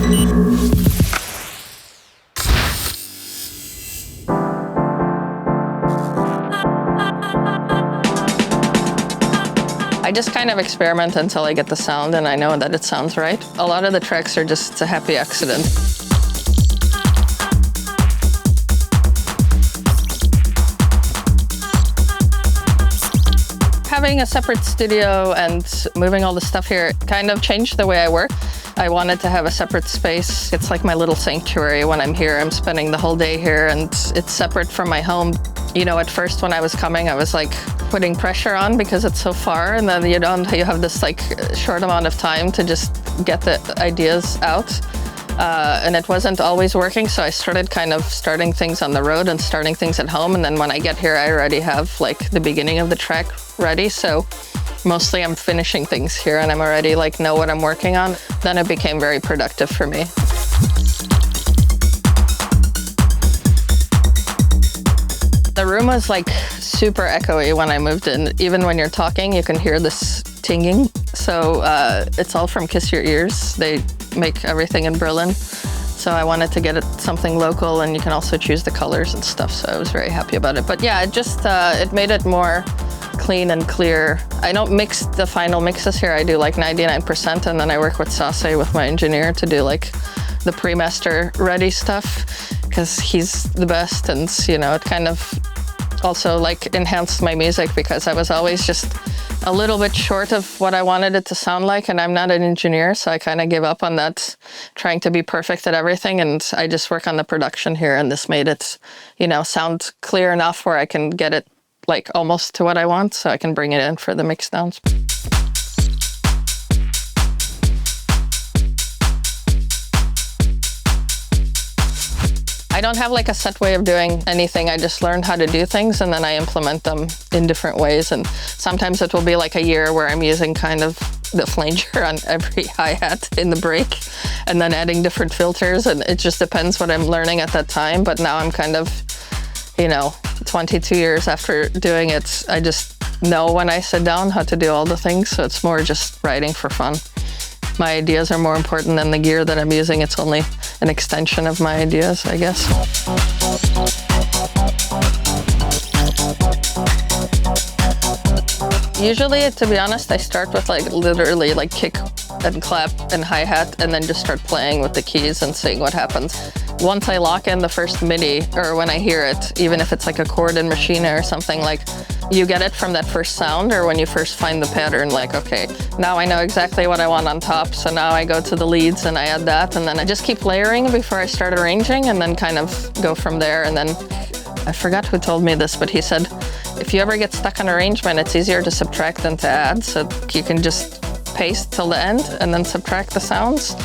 I just kind of experiment until I get the sound and I know that it sounds right. A lot of the tracks are just a happy accident. Having a separate studio and moving all the stuff here kind of changed the way I work. I wanted to have a separate space. It's like my little sanctuary when I'm here. I'm spending the whole day here and it's separate from my home. You know, at first when I was coming, I was like putting pressure on because it's so far, and then you have this like short amount of time to just get the ideas out. And it wasn't always working, so I started starting things on the road and starting things at home. And then when I get here, I already have like the beginning of the track ready. So mostly I'm finishing things here and I'm already like know what I'm working on. Then it became very productive for me. The room was like super echoey when I moved in. Even when you're talking, you can hear this tinging. So it's all from Kiss Your Ears. They make everything in Berlin. So I wanted to get it something local, and you can also choose the colors and stuff. So I was very happy about it. But yeah, it just it made it more clean and clear. I don't mix the final mixes here. I do like 99%, and then I work with Sase, with my engineer, to do like the pre-master ready stuff, because he's the best. And you know, it kind of also like enhanced my music, because I was always just a little bit short of what I wanted it to sound like, and I'm not an engineer, so I kind of gave up on that, trying to be perfect at everything, and I just work on the production here, and this made it, you know, sound clear enough where I can get it like almost to what I want, so I can bring it in for the mix downs. I don't have like a set way of doing anything. I just learned how to do things, and then I implement them in different ways. And sometimes it will be like a year where I'm using kind of the flanger on every hi-hat in the break, and then adding different filters. And it just depends what I'm learning at that time. But now I'm kind of, you know, 22 years after doing it, I just know when I sit down how to do all the things. So it's more just writing for fun. My ideas are more important than the gear that I'm using. It's only an extension of my ideas, I guess. Usually, to be honest, I start with like literally like kick and clap and hi-hat, and then just start playing with the keys and seeing what happens. Once I lock in the first MIDI, or when I hear it, even if it's like a chord in Machina or something, like you get it from that first sound, or when you first find the pattern, like, okay, now I know exactly what I want on top, so now I go to the leads and I add that, and then I just keep layering before I start arranging, and then kind of go from there. And then I forgot who told me this, but he said, if you ever get stuck on arrangement, it's easier to subtract than to add, so you can just paste till the end and then subtract the sounds.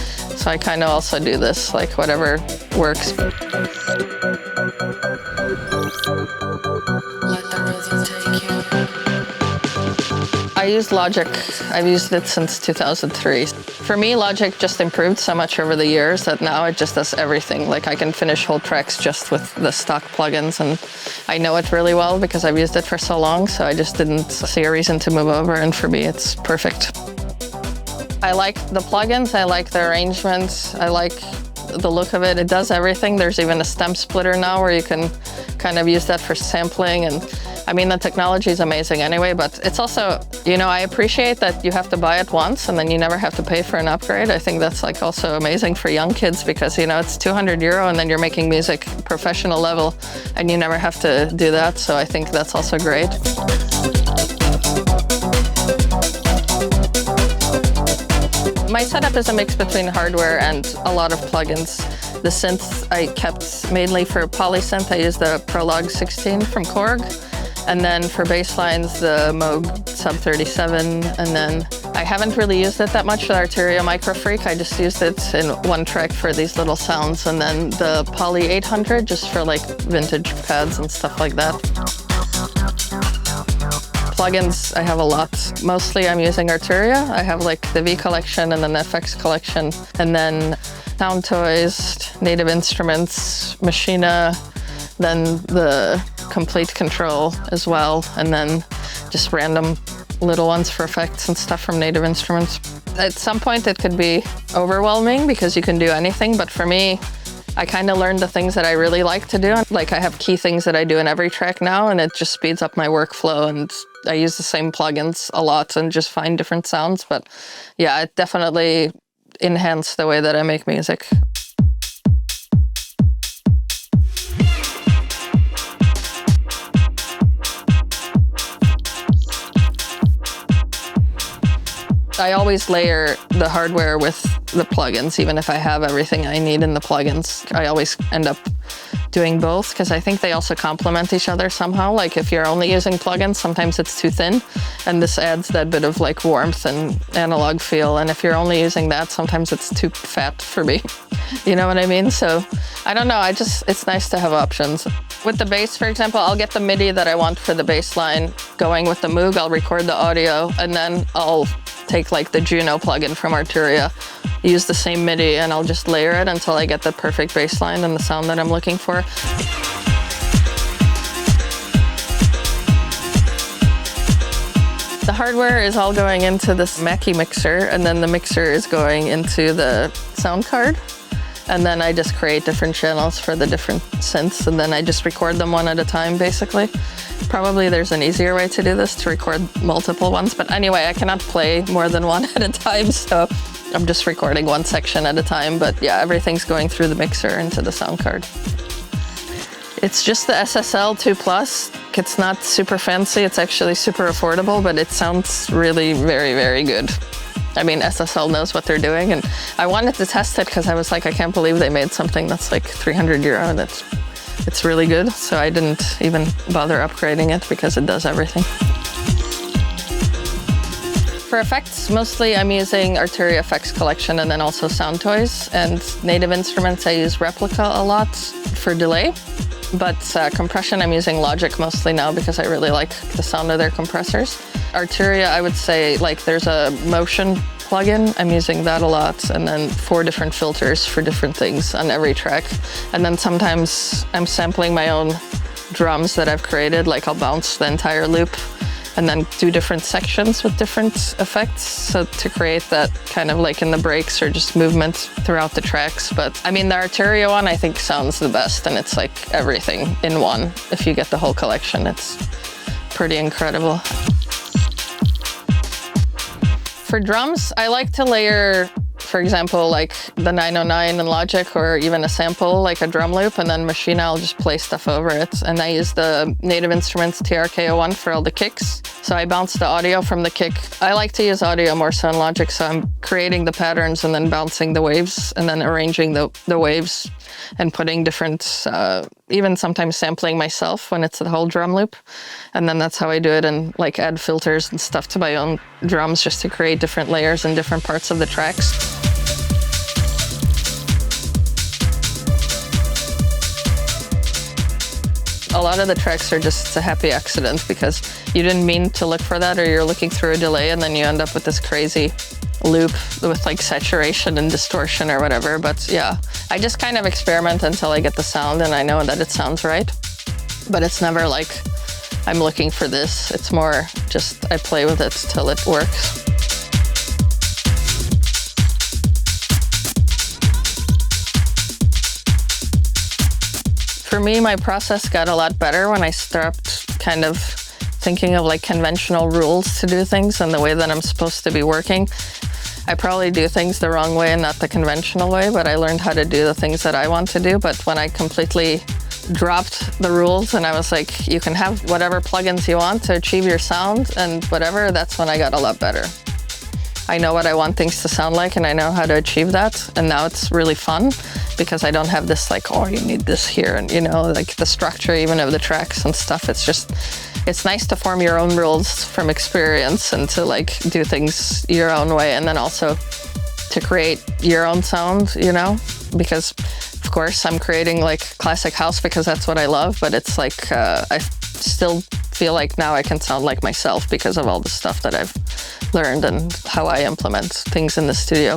So I kind of also do this, like whatever works. I use Logic. I've used it since 2003. For me, Logic just improved so much over the years that now it just does everything. Like I can finish whole tracks just with the stock plugins, and I know it really well because I've used it for so long, so I just didn't see a reason to move over, and for me it's perfect. I like the plugins, I like the arrangements, I like the look of it. It does everything. There's even a stem splitter now where you can kind of use that for sampling, and I mean, the technology is amazing anyway, but it's also, you know, I appreciate that you have to buy it once and then you never have to pay for an upgrade. I think that's like also amazing for young kids because, you know, it's €200 and then you're making music professional level and you never have to do that. So I think that's also great. My setup is a mix between hardware and a lot of plugins. The synths I kept mainly for Polysynth. I use the Prologue 16 from Korg. And then for bass lines, the Moog Sub 37. And then I haven't really used it that much with Arturia Microfreak. I just used it in one track for these little sounds. And then the Poly 800 just for like vintage pads and stuff like that. Plugins, I have a lot. Mostly I'm using Arturia. I have like the V collection and then the FX collection. And then Sound Toys, Native Instruments, Machina, then the Complete Control as well, and then just random little ones for effects and stuff from Native Instruments. At some point it could be overwhelming because you can do anything, but for me, I kind of learned the things that I really like to do. Like I have key things that I do in every track now, and it just speeds up my workflow, and I use the same plugins a lot and just find different sounds. But yeah, it definitely enhanced the way that I make music. I always layer the hardware with the plugins, even if I have everything I need in the plugins. I always end up doing both because I think they also complement each other somehow. Like if you're only using plugins, sometimes it's too thin, and this adds that bit of like warmth and analog feel. And if you're only using that, sometimes it's too fat for me. You know what I mean? So I don't know, it's nice to have options. With the bass, for example, I'll get the MIDI that I want for the bass line going with the Moog. I'll record the audio, and then I'll take like the Juno plugin from Arturia, use the same MIDI, and I'll just layer it until I get the perfect bass line and the sound that I'm looking for. The hardware is all going into this Mackie mixer, and then the mixer is going into the sound card. And then I just create different channels for the different synths, and then I just record them one at a time, basically. Probably there's an easier way to do this, to record multiple ones. But anyway, I cannot play more than one at a time, so I'm just recording one section at a time. But yeah, everything's going through the mixer into the sound card. It's just the SSL 2 Plus. It's not super fancy, it's actually super affordable, but it sounds really very, very good. I mean, SSL knows what they're doing, and I wanted to test it because I was like, I can't believe they made something that's like 300 euro and it's really good. So I didn't even bother upgrading it because it does everything. For effects, mostly I'm using Arturia Effects Collection and then also Soundtoys. And Native Instruments, I use Replica a lot for delay. But compression, I'm using Logic mostly now because I really like the sound of their compressors. Arturia, I would say, like there's a motion plugin, I'm using that a lot, and then 4 different filters for different things on every track. And then sometimes I'm sampling my own drums that I've created, like I'll bounce the entire loop and then do different sections with different effects. So to create that kind of like in the breaks or just movement throughout the tracks. But I mean, the Arturia one I think sounds the best, and it's like everything in one. If you get the whole collection, it's pretty incredible. For drums, I like to layer, for example, like the 909 in Logic, or even a sample, like a drum loop, and then Machina, I'll just play stuff over it. And I use the Native Instruments TRK-01 for all the kicks. So I bounce the audio from the kick. I like to use audio more so in Logic, so I'm creating the patterns and then bouncing the waves and then arranging the waves and putting different, even sometimes sampling myself when it's the whole drum loop. And then that's how I do it, and like add filters and stuff to my own drums just to create different layers in different parts of the tracks. A lot of the tracks are just a happy accident because you didn't mean to look for that, or you're looking through a delay and then you end up with this crazy loop with like saturation and distortion or whatever. But yeah, I just kind of experiment until I get the sound and I know that it sounds right. But it's never like I'm looking for this. It's more just I play with it till it works. For me, my process got a lot better when I stopped kind of thinking of like conventional rules to do things and the way that I'm supposed to be working. I probably do things the wrong way and not the conventional way, but I learned how to do the things that I want to do. But when I completely dropped the rules and I was like, you can have whatever plugins you want to achieve your sound and whatever, that's when I got a lot better. I know what I want things to sound like and I know how to achieve that. And now it's really fun because I don't have this like, oh, you need this here. And you know, like the structure even of the tracks and stuff. It's just, it's nice to form your own rules from experience and to like do things your own way. And then also to create your own sound, you know, because of course I'm creating like classic house because that's what I love. But it's like, I still feel like now I can sound like myself because of all the stuff that I've learned and how I implement things in the studio.